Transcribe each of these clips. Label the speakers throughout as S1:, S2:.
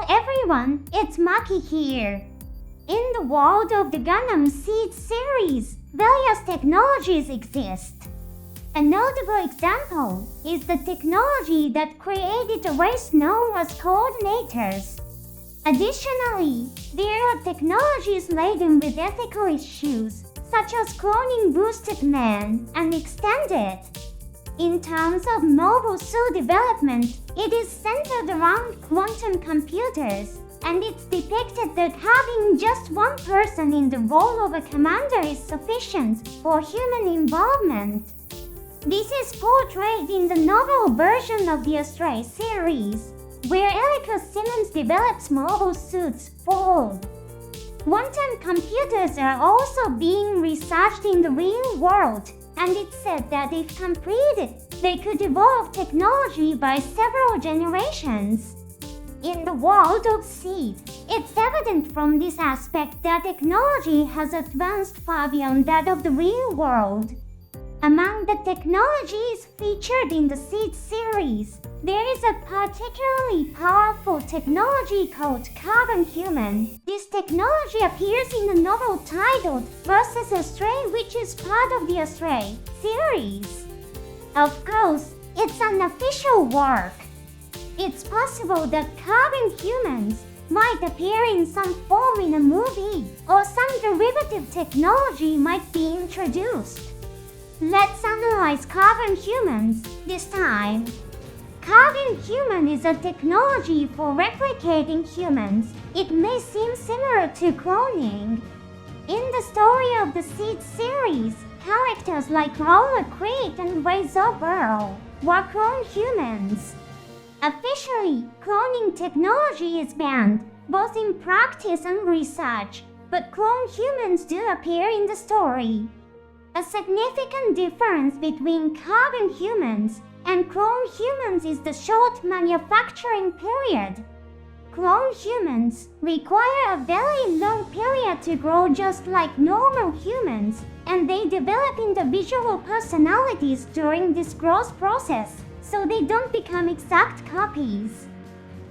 S1: everyone, it's Maki here. In the world of the Gundam Seed series, various technologies exist. A notable example is the technology that created a race known as coordinators. Additionally, there are technologies laden with ethical issues, such as cloning boosted men and extended. In terms of mobile suit development, it is centered around quantum computers, and it's depicted that having just one person in the role of a commander is sufficient for human involvement. This is portrayed in the novel version of the ASTRAY series, where Erica Simmons develops mobile suits for all. Quantum computers are also being researched in the real world, and it's said that if completed, they could evolve technology by several generations. In the world of Seed, it's evident from this aspect that technology has advanced far beyond that of the real world. Among the technologies featured in the Seed series, there is a particularly powerful technology called Carbon Human. This technology appears in a novel titled Versus ASTRAY, which is part of the ASTRAY series. Of course, it's an official work. It's possible that Carbon Humans might appear in some form in a movie, or some derivative technology might be introduced. Let's analyze Carbon Humans this time. Carbon Human is a technology for replicating humans. It may seem similar to cloning. In the story of the Seed series, characters like Roller Creed and Razor Burrow were clone humans. Officially, cloning technology is banned, both in practice and research, but clone humans do appear in the story. A significant difference between Carbon Humans and clone humans is the short manufacturing period. Clone humans require a very long period to grow just like normal humans, and they develop individual personalities during this growth process, so they don't become exact copies.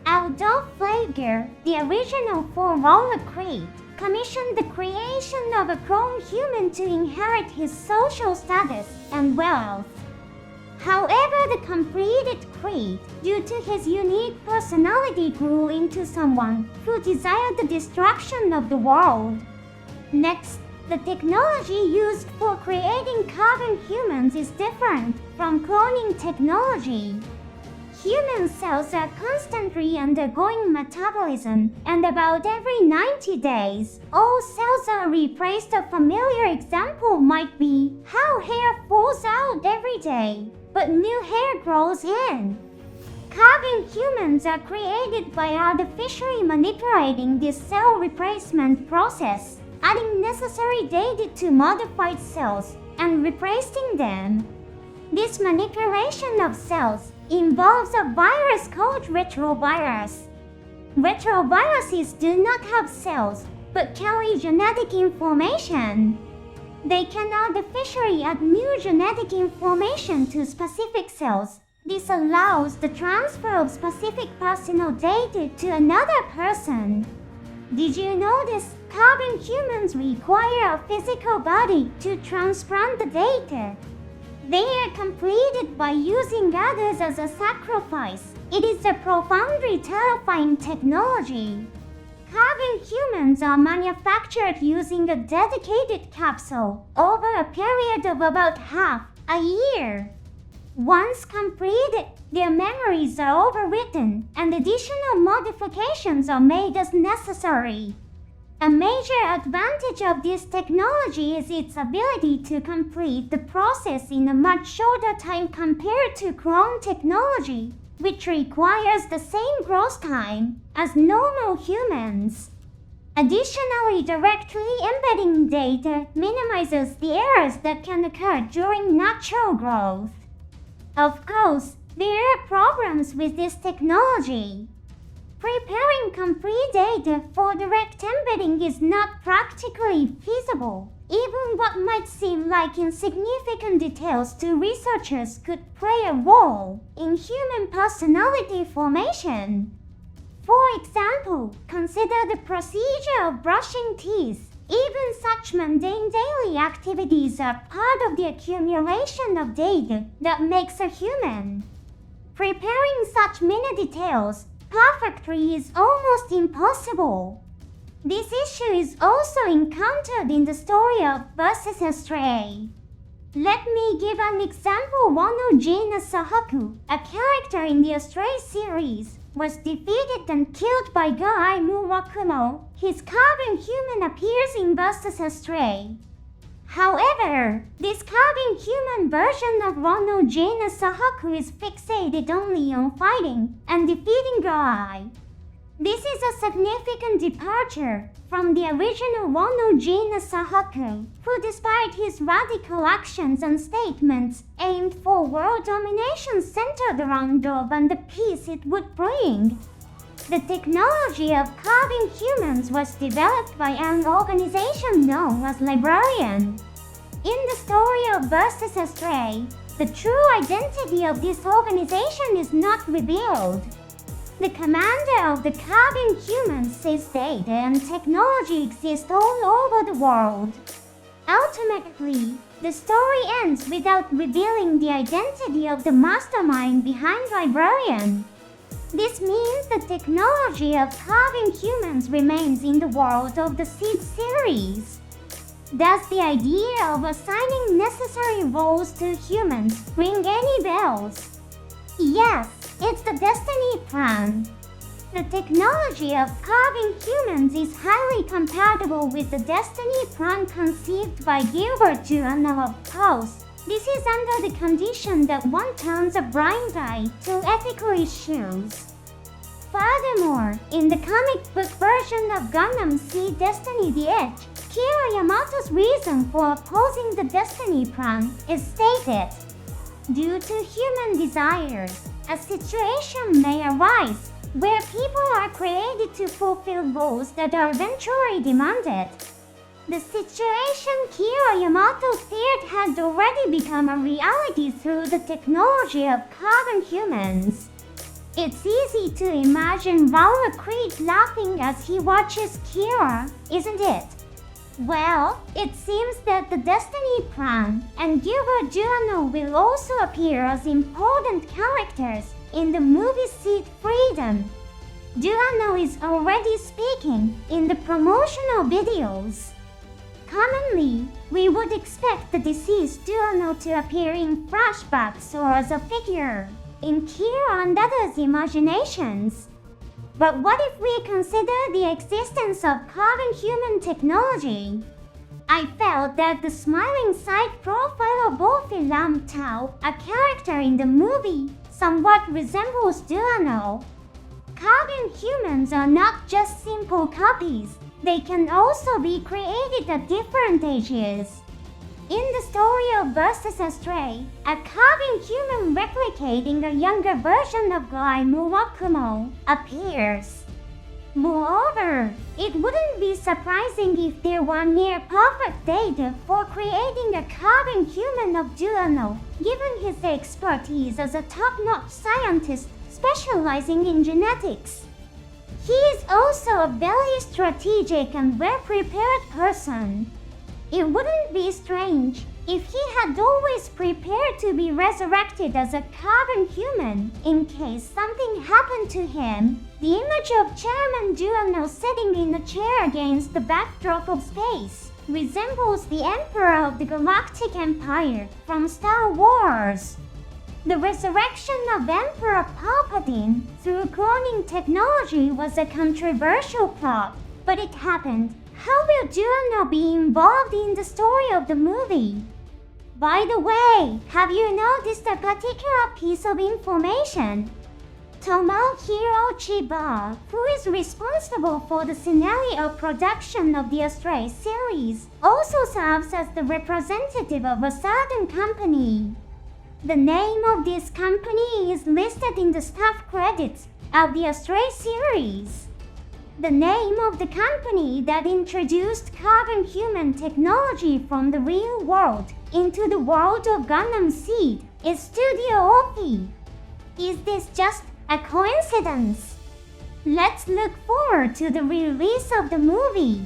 S1: Adolf Flagger, the original for Roller Creed, commissioned the creation of a clone human to inherit his social status and wealth. However, the completed Creed, due to his unique personality, grew into someone who desired the destruction of the world. Next, the technology used for creating Carbon Humans is different from cloning technology. Human cells are constantly undergoing metabolism, and about every 90 days, all cells are replaced. A familiar example might be how hair falls out every day, but new hair grows in. Carbon humans are created by artificially manipulating this cell replacement process, adding necessary data to modified cells and replacing them. This manipulation of cells involves a virus called retrovirus. Retroviruses do not have cells, but carry genetic information. They can artificially add new genetic information to specific cells. This allows the transfer of specific personal data to another person. Did you notice Carbon Humans require a physical body to transplant the data? They are completed by using others as a sacrifice. It is a profoundly terrifying technology. Carbon humans are manufactured using a dedicated capsule over a period of about half a year. Once completed, their memories are overwritten and additional modifications are made as necessary. A major advantage of this technology is its ability to complete the process in a much shorter time compared to clone technology, which requires the same growth time as normal humans. Additionally, directly embedding data minimizes the errors that can occur during natural growth. Of course, there are problems with this technology. Preparing complete data for direct embedding is not practically feasible. Even what might seem like insignificant details to researchers could play a role in human personality formation. For example, consider the procedure of brushing teeth. Even such mundane daily activities are part of the accumulation of data that makes a human. Preparing such mini details perfectly is almost impossible. This issue is also encountered in the story of versus ASTRAY. Let me give an example. Wano Jina Sahaku, a character in the ASTRAY series, was defeated and killed by Guy Murakumo. His carving human appears in versus ASTRAY. However, this carving human version of Wano Jina Sahaku is fixated only on fighting and defeating Guy. This is a significant departure from the original Wano Jina Sahaku, who despite his radical actions and statements aimed for world domination centered around love and the peace it would bring. The technology of carving humans was developed by an organization known as Librarian. In the story of versus ASTRAY, the true identity of this organization is not revealed. The commander of the carving humans says data and technology exist all over the world. Ultimately, the story ends without revealing the identity of the mastermind behind Librarian. This means the technology of carving humans remains in the world of the Seed series. Does the idea of assigning necessary roles to humans ring any bells? Yes. It's the destiny plan. The technology of carving humans is highly compatible with the destiny plan conceived by Gilbert Duano of Pulse. This is under the condition that one turns a blind eye to ethical issues. Furthermore, in the comic book version of Gundam Seed Destiny The Edge, Kira Yamato's reason for opposing the destiny plan is stated. Due to human desires, a situation may arise where people are created to fulfill roles that are eventually demanded. The situation Kira Yamato feared had already become a reality through the technology of carving humans. It's easy to imagine Raul Creed laughing as he watches Kira, isn't it? Well, it seems that the Destiny Plan and Gilbert Duano will also appear as important characters in the movie Seed Freedom. Duano is already speaking in the promotional videos. Commonly, we would expect the deceased Duano to appear in flashbacks or as a figure in Kira and others' imaginations. But what if we consider the existence of carving human technology? I felt that the smiling side profile of Wolfie Lam Tao, a character in the movie, somewhat resembles Duano. Carving humans are not just simple copies, they can also be created at different ages. In the story of versus ASTRAY, a carving human replicating a younger version of Guy Murakumo appears. Moreover, it wouldn't be surprising if there were near-perfect data for creating a carving human of Duano, given his expertise as a top-notch scientist specializing in genetics. He is also a very strategic and well-prepared person. It wouldn't be strange if he had always prepared to be resurrected as a carving human in case something happened to him. The image of Chairman Duano sitting in a chair against the backdrop of space resembles the Emperor of the Galactic Empire from Star Wars. The resurrection of Emperor Palpatine through cloning technology was a controversial plot, but it happened. How will Duano be involved in the story of the movie? By the way, have you noticed a particular piece of information? Tomohiro Chiba, who is responsible for the scenario production of the ASTRAY series, also serves as the representative of a certain company. The name of this company is listed in the staff credits of the ASTRAY series. The name of the company that introduced carving human technology from the real world into the world of Gundam Seed is Studio Opie. Is this just a coincidence? Let's look forward to the release of the movie.